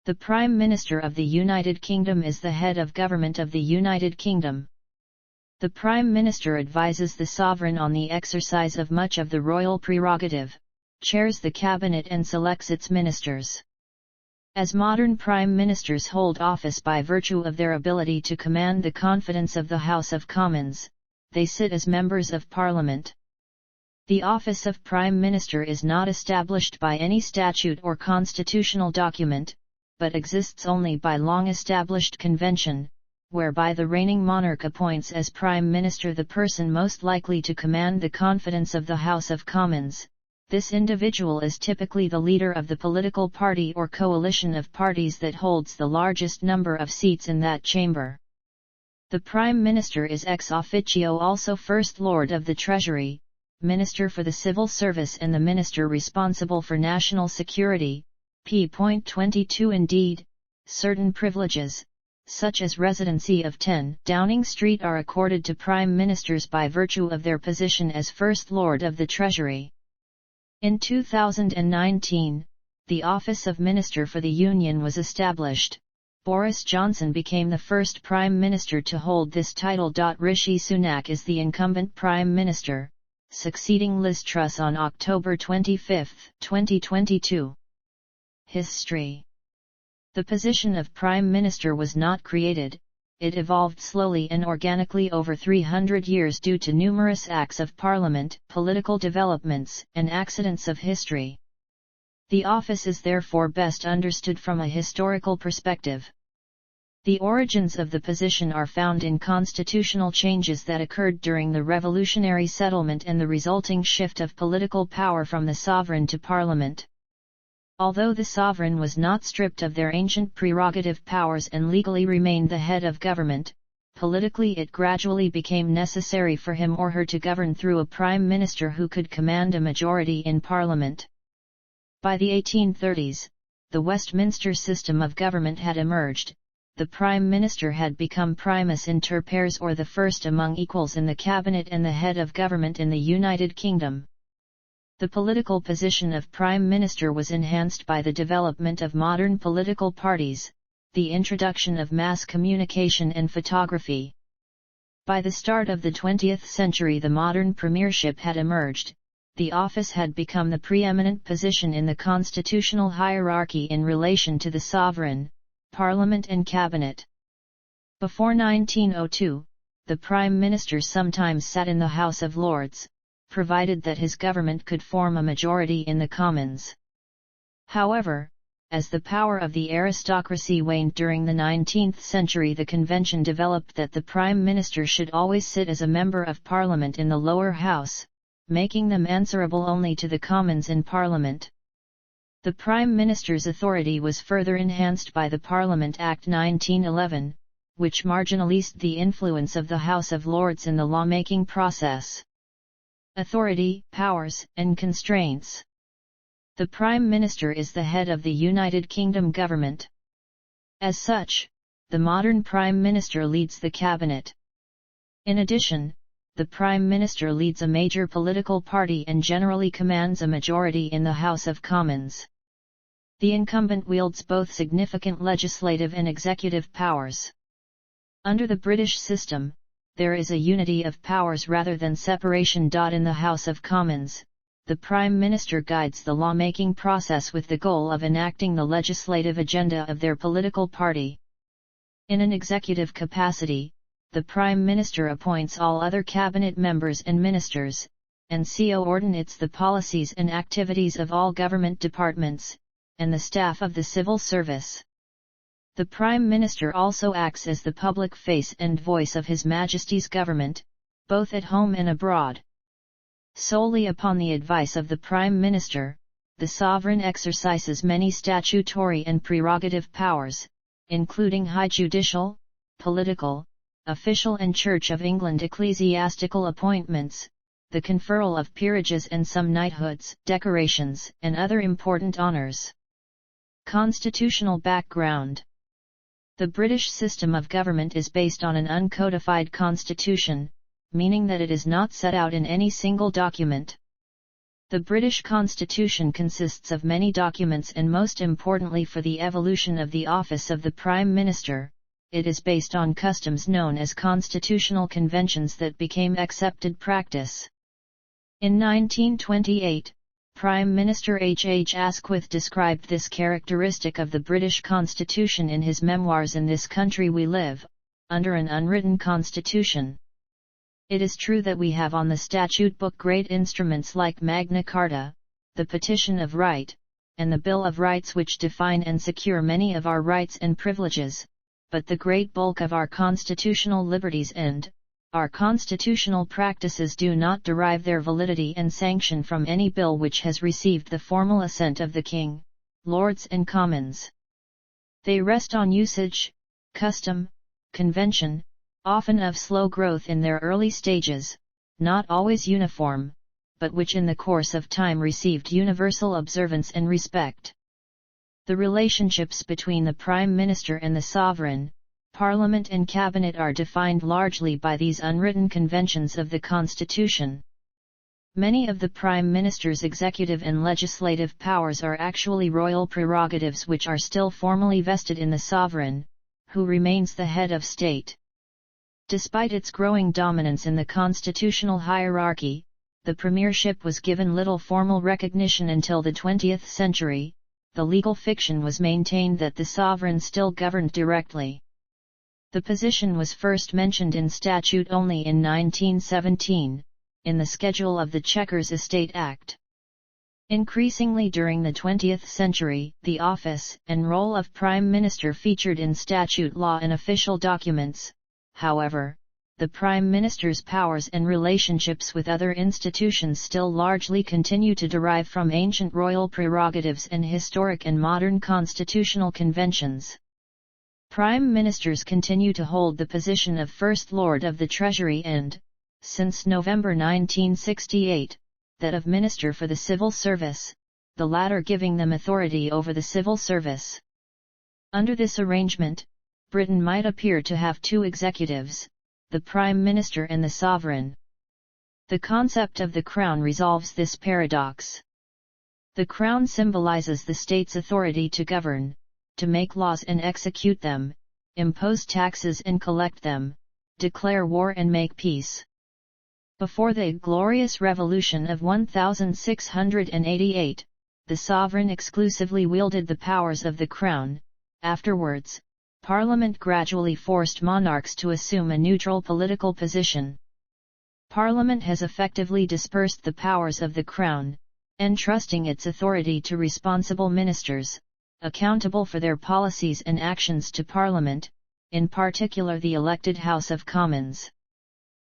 The Prime Minister of the United Kingdom is the head of government of the United Kingdom. The Prime Minister advises the sovereign on the exercise of much of the royal prerogative, chairs the cabinet and selects its ministers. As modern prime ministers hold office by virtue of their ability to command the confidence of the House of Commons, they sit as members of Parliament. The office of Prime Minister is not established by any statute or constitutional document, but exists only by long-established convention, whereby the reigning monarch appoints as Prime Minister the person most likely to command the confidence of the House of Commons. This individual is typically the leader of the political party or coalition of parties that holds the largest number of seats in that chamber. The Prime Minister is ex officio also First Lord of the Treasury, Minister for the Civil Service and the Minister responsible for national security. p.22 Indeed, certain privileges, such as residency of 10 Downing Street, are accorded to Prime Ministers by virtue of their position as First Lord of the Treasury. In 2019, the Office of Minister for the Union was established. Boris Johnson became the first Prime Minister to hold this title. Rishi Sunak is the incumbent Prime Minister, succeeding Liz Truss on October 25, 2022. History. The position of Prime Minister was not created, it evolved slowly and organically over 300 years due to numerous acts of Parliament, political developments, and accidents of history. The office is therefore best understood from a historical perspective. The origins of the position are found in constitutional changes that occurred during the revolutionary settlement and the resulting shift of political power from the sovereign to Parliament. Although the sovereign was not stripped of their ancient prerogative powers and legally remained the head of government, politically it gradually became necessary for him or her to govern through a prime minister who could command a majority in Parliament. By the 1830s, the Westminster system of government had emerged. The Prime Minister had become primus inter pares, or the first among equals in the cabinet and the head of government in the United Kingdom. The political position of Prime Minister was enhanced by the development of modern political parties, the introduction of mass communication and photography. By the start of the 20th century, the modern premiership had emerged. The office had become the preeminent position in the constitutional hierarchy in relation to the sovereign, Parliament and Cabinet. Before 1902, the Prime Minister sometimes sat in the House of Lords, provided that his government could form a majority in the Commons. However, as the power of the aristocracy waned during the 19th century, the convention developed that the Prime Minister should always sit as a member of Parliament in the lower house, making them answerable only to the Commons in Parliament. The Prime Minister's authority was further enhanced by the Parliament Act 1911, which marginalized the influence of the House of Lords in the lawmaking process. Authority, powers, and constraints. The Prime Minister is the head of the United Kingdom government. As such, the modern Prime Minister leads the cabinet. In addition, the Prime Minister leads a major political party and generally commands a majority in the House of Commons. The incumbent wields both significant legislative and executive powers. Under the British system, there is a unity of powers rather than separation. In the House of Commons, the Prime Minister guides the lawmaking process with the goal of enacting the legislative agenda of their political party. In an executive capacity, the Prime Minister appoints all other cabinet members and ministers, and coordinates the policies and activities of all government departments, and the staff of the civil service. The Prime Minister also acts as the public face and voice of His Majesty's government, both at home and abroad. Solely upon the advice of the Prime Minister, the sovereign exercises many statutory and prerogative powers, including high judicial, political, official and Church of England ecclesiastical appointments, the conferral of peerages and some knighthoods, decorations, and other important honours. Constitutional background. The British system of government is based on an uncodified constitution, meaning that it is not set out in any single document. The British Constitution consists of many documents, and most importantly for the evolution of the office of the Prime Minister, it is based on customs known as constitutional conventions that became accepted practice. In 1928, Prime Minister H. Asquith described this characteristic of the British Constitution in his memoirs In This Country We Live, under an unwritten constitution. It is true that we have on the statute book great instruments like Magna Carta, the Petition of Right, and the Bill of Rights which define and secure many of our rights and privileges, but the great bulk of our constitutional liberties and our constitutional practices do not derive their validity and sanction from any bill which has received the formal assent of the King, Lords and Commons. They rest on usage, custom, convention, often of slow growth in their early stages, not always uniform, but which in the course of time received universal observance and respect. The relationships between the Prime Minister and the Sovereign, Parliament and Cabinet are defined largely by these unwritten conventions of the Constitution. Many of the Prime Minister's executive and legislative powers are actually royal prerogatives which are still formally vested in the Sovereign, who remains the head of state. Despite its growing dominance in the constitutional hierarchy, the premiership was given little formal recognition until the 20th century. The legal fiction was maintained that the sovereign still governed directly. The position was first mentioned in statute only in 1917, in the schedule of the Chequers Estate Act. Increasingly during the 20th century, the office and role of Prime Minister featured in statute law and official documents. However, the Prime Minister's powers and relationships with other institutions still largely continue to derive from ancient royal prerogatives and historic and modern constitutional conventions. Prime Ministers continue to hold the position of First Lord of the Treasury and, since November 1968, that of Minister for the Civil Service, the latter giving them authority over the civil service. Under this arrangement, Britain might appear to have two executives, the Prime Minister and the Sovereign. The concept of the Crown resolves this paradox. The Crown symbolizes the state's authority to govern, to make laws and execute them, impose taxes and collect them, declare war and make peace. Before the Glorious Revolution of 1688, the Sovereign exclusively wielded the powers of the Crown. Afterwards, Parliament gradually forced monarchs to assume a neutral political position. Parliament has effectively dispersed the powers of the Crown, entrusting its authority to responsible ministers, accountable for their policies and actions to Parliament, in particular the elected House of Commons.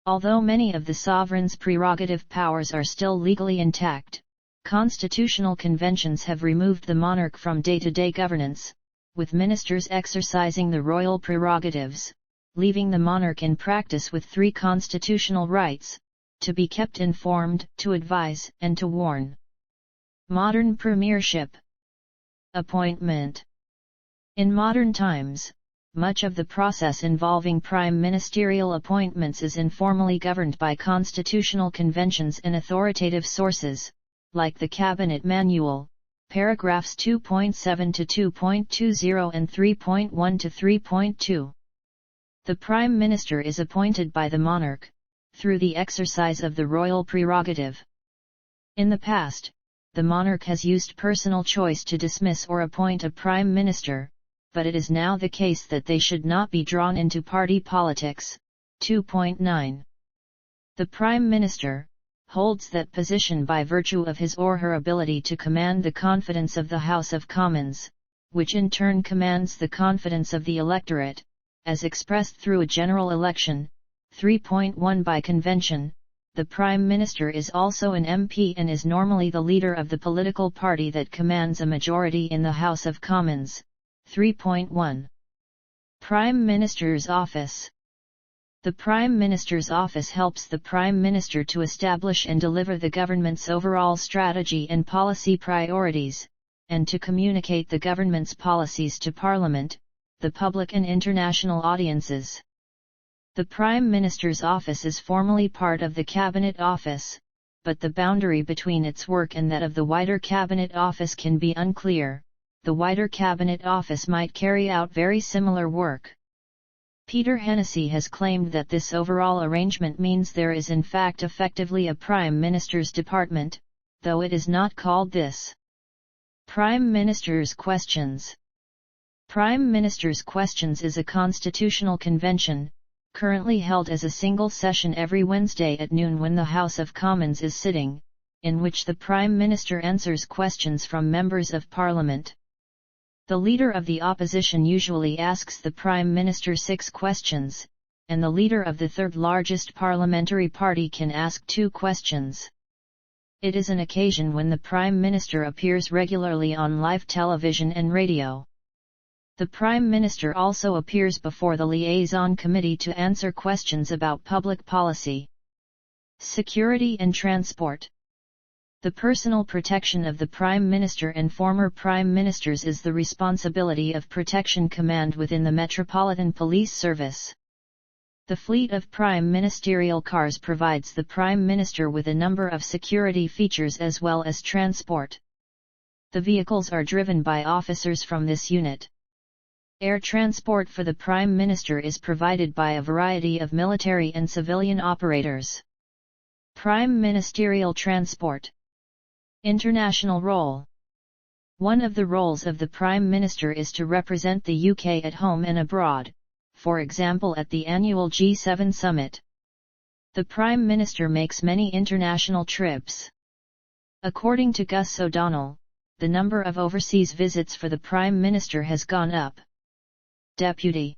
Although many of the sovereign's prerogative powers are still legally intact, constitutional conventions have removed the monarch from day-to-day governance, with ministers exercising the royal prerogatives, leaving the monarch in practice with three constitutional rights: to be kept informed, to advise, and to warn. Modern premiership. Appointment. In modern times, much of the process involving prime ministerial appointments is informally governed by constitutional conventions and authoritative sources, like the Cabinet Manual, paragraphs 2.7 to 2.20 and 3.1 to 3.2. The Prime Minister is appointed by the monarch, through the exercise of the royal prerogative. In the past, the monarch has used personal choice to dismiss or appoint a Prime Minister, but it is now the case that they should not be drawn into party politics. 2.9. The Prime Minister holds that position by virtue of his or her ability to command the confidence of the House of Commons, which in turn commands the confidence of the electorate, as expressed through a general election. 3.1 By convention, the Prime Minister is also an MP and is normally the leader of the political party that commands a majority in the House of Commons. 3.1. Prime Minister's Office. The Prime Minister's office helps the Prime Minister to establish and deliver the government's overall strategy and policy priorities, and to communicate the government's policies to Parliament, the public and international audiences. The Prime Minister's office is formally part of the Cabinet Office, but the boundary between its work and that of the wider Cabinet Office can be unclear. The wider Cabinet Office might carry out very similar work. Peter Hennessy has claimed that this overall arrangement means there is in fact effectively a Prime Minister's department, though it is not called this. Prime Minister's Questions. Prime Minister's Questions is a constitutional convention, currently held as a single session every Wednesday at noon when the House of Commons is sitting, in which the Prime Minister answers questions from members of Parliament. The Leader of the Opposition usually asks the Prime Minister 6 questions, and the Leader of the third largest parliamentary party can ask 2 questions. It is an occasion when the Prime Minister appears regularly on live television and radio. The Prime Minister also appears before the Liaison Committee to answer questions about public policy, security and transport. The personal protection of the Prime Minister and former Prime Ministers is the responsibility of Protection Command within the Metropolitan Police Service. The fleet of Prime Ministerial cars provides the Prime Minister with a number of security features as well as transport. The vehicles are driven by officers from this unit. Air transport for the Prime Minister is provided by a variety of military and civilian operators. Prime Ministerial Transport. International role. One of the roles of the Prime Minister is to represent the UK at home and abroad, for example at the annual G7 summit. The Prime Minister makes many international trips. According to Gus O'Donnell, the number of overseas visits for the Prime Minister has gone up. Deputy.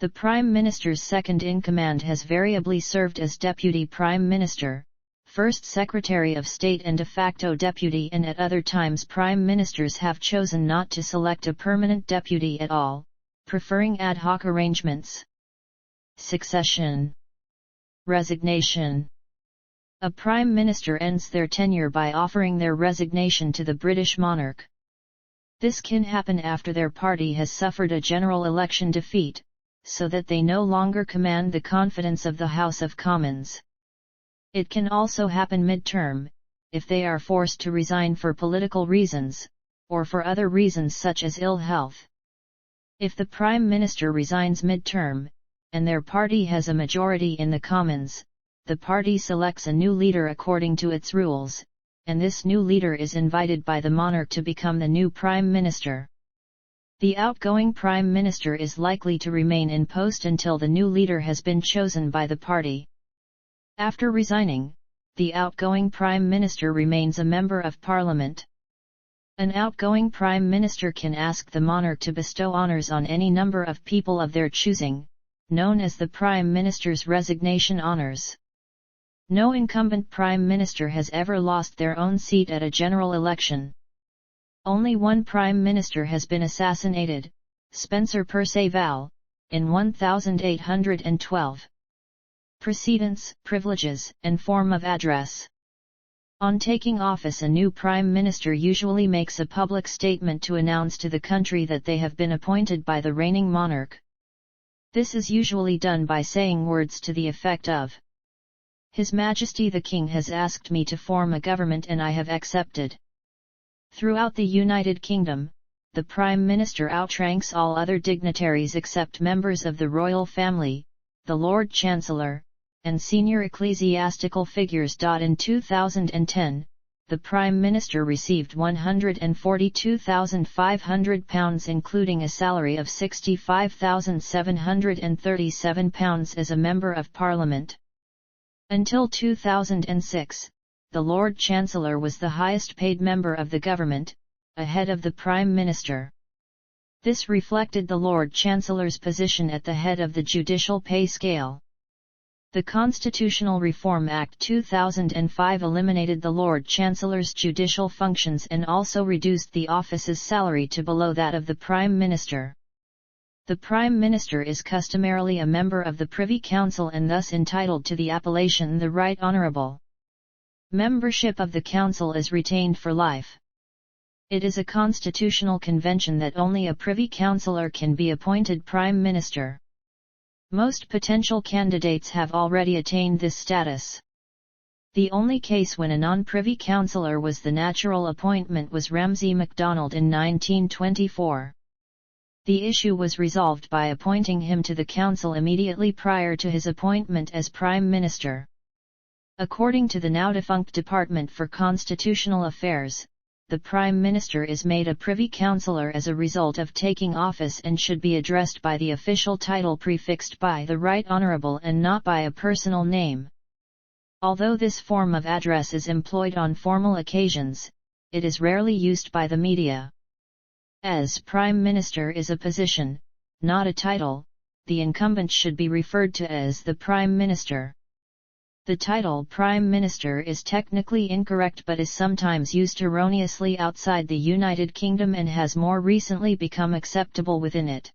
The Prime Minister's second-in-command has variably served as Deputy Prime Minister, First Secretary of State and de facto Deputy, and at other times Prime Ministers have chosen not to select a permanent Deputy at all, preferring ad hoc arrangements. Succession. Resignation. A Prime Minister ends their tenure by offering their resignation to the British monarch. This can happen after their party has suffered a general election defeat, so that they no longer command the confidence of the House of Commons. It can also happen mid-term, if they are forced to resign for political reasons, or for other reasons such as ill health. If the Prime Minister resigns mid-term, and their party has a majority in the Commons, the party selects a new leader according to its rules, and this new leader is invited by the monarch to become the new Prime Minister. The outgoing Prime Minister is likely to remain in post until the new leader has been chosen by the party. After resigning, the outgoing Prime Minister remains a member of Parliament. An outgoing Prime Minister can ask the monarch to bestow honours on any number of people of their choosing, known as the Prime Minister's resignation honours. No incumbent Prime Minister has ever lost their own seat at a general election. Only one Prime Minister has been assassinated, Spencer Perceval, in 1812. Precedence, privileges, and form of address. On taking office, a new Prime Minister usually makes a public statement to announce to the country that they have been appointed by the reigning monarch. This is usually done by saying words to the effect of, "His Majesty the King has asked me to form a government and I have accepted." Throughout the United Kingdom, the Prime Minister outranks all other dignitaries except members of the royal family, the Lord Chancellor, and senior ecclesiastical figures. In 2010, the Prime Minister received £142,500 including a salary of £65,737 as a Member of Parliament. Until 2006, the Lord Chancellor was the highest paid member of the government, ahead of the Prime Minister. This reflected the Lord Chancellor's position at the head of the judicial pay scale. The Constitutional Reform Act 2005 eliminated the Lord Chancellor's judicial functions and also reduced the office's salary to below that of the Prime Minister. The Prime Minister is customarily a member of the Privy Council and thus entitled to the appellation the Right Honourable. Membership of the Council is retained for life. It is a constitutional convention that only a Privy Councillor can be appointed Prime Minister. Most potential candidates have already attained this status. The only case when a non-privy councillor was the natural appointment was Ramsay MacDonald in 1924. The issue was resolved by appointing him to the council immediately prior to his appointment as Prime Minister. According to the now-defunct Department for Constitutional Affairs, the Prime Minister is made a Privy Councillor as a result of taking office and should be addressed by the official title prefixed by the Right Honourable and not by a personal name. Although this form of address is employed on formal occasions, it is rarely used by the media. As Prime Minister is a position, not a title, the incumbent should be referred to as the Prime Minister. The title Prime Minister is technically incorrect but is sometimes used erroneously outside the United Kingdom and has more recently become acceptable within it.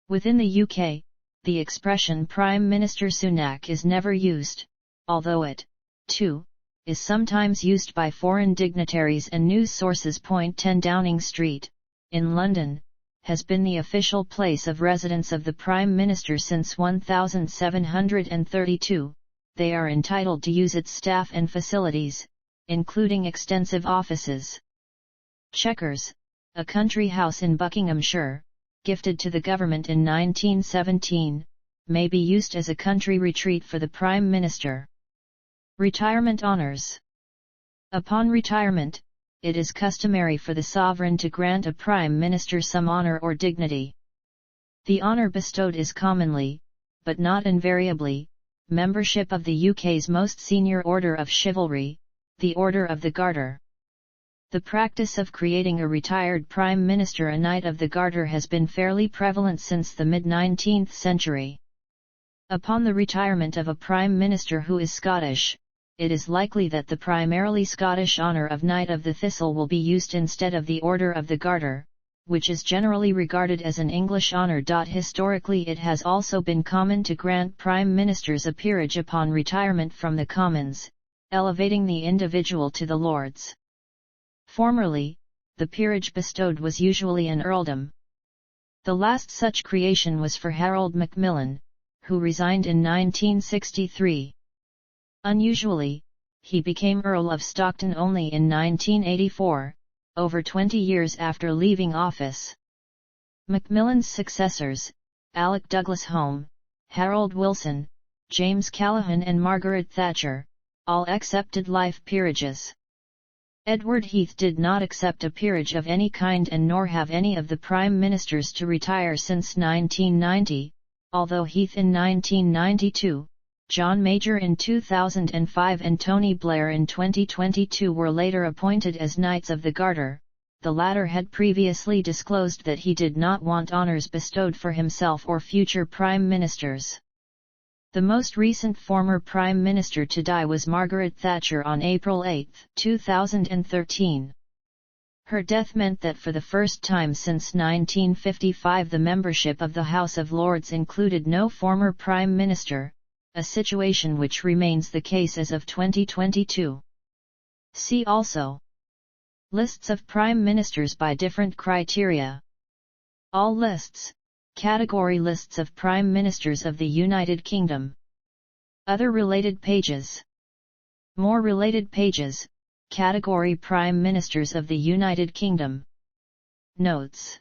Within the UK, the expression Prime Minister Sunak is never used, although it, too, is sometimes used by foreign dignitaries and news sources. 10 Downing Street, in London, has been the official place of residence of the Prime Minister since 1732. They are entitled to use its staff and facilities, including extensive offices. Chequers, a country house in Buckinghamshire, gifted to the government in 1917, may be used as a country retreat for the Prime Minister. Retirement honours. Upon retirement, it is customary for the sovereign to grant a Prime Minister some honour or dignity. The honour bestowed is commonly, but not invariably, membership of the UK's most senior order of chivalry, the Order of the Garter. The practice of creating a retired Prime Minister a Knight of the Garter has been fairly prevalent since the mid-19th century. Upon the retirement of a Prime Minister who is Scottish, it is likely that the primarily Scottish honour of Knight of the Thistle will be used instead of the Order of the Garter, which is generally regarded as an English honour. Historically, it has also been common to grant Prime Ministers a peerage upon retirement from the Commons, elevating the individual to the Lords. Formerly, the peerage bestowed was usually an earldom. The last such creation was for Harold Macmillan, who resigned in 1963. Unusually, he became Earl of Stockton only in 1984, over 20 years after leaving office. Macmillan's successors, Alec Douglas Home, Harold Wilson, James Callaghan and Margaret Thatcher, all accepted life peerages. Edward Heath did not accept a peerage of any kind and nor have any of the Prime Ministers to retire since 1990, although Heath in 1992, John Major in 2005 and Tony Blair in 2022 were later appointed as Knights of the Garter. The latter had previously disclosed that he did not want honours bestowed for himself or future Prime Ministers. The most recent former Prime Minister to die was Margaret Thatcher on April 8, 2013. Her death meant that for the first time since 1955 the membership of the House of Lords included no former Prime Minister, a situation which remains the case as of 2022. See also: Lists of Prime Ministers by different criteria. All lists, category lists of Prime Ministers of the United Kingdom. Other related pages. More related pages, category Prime Ministers of the United Kingdom. Notes.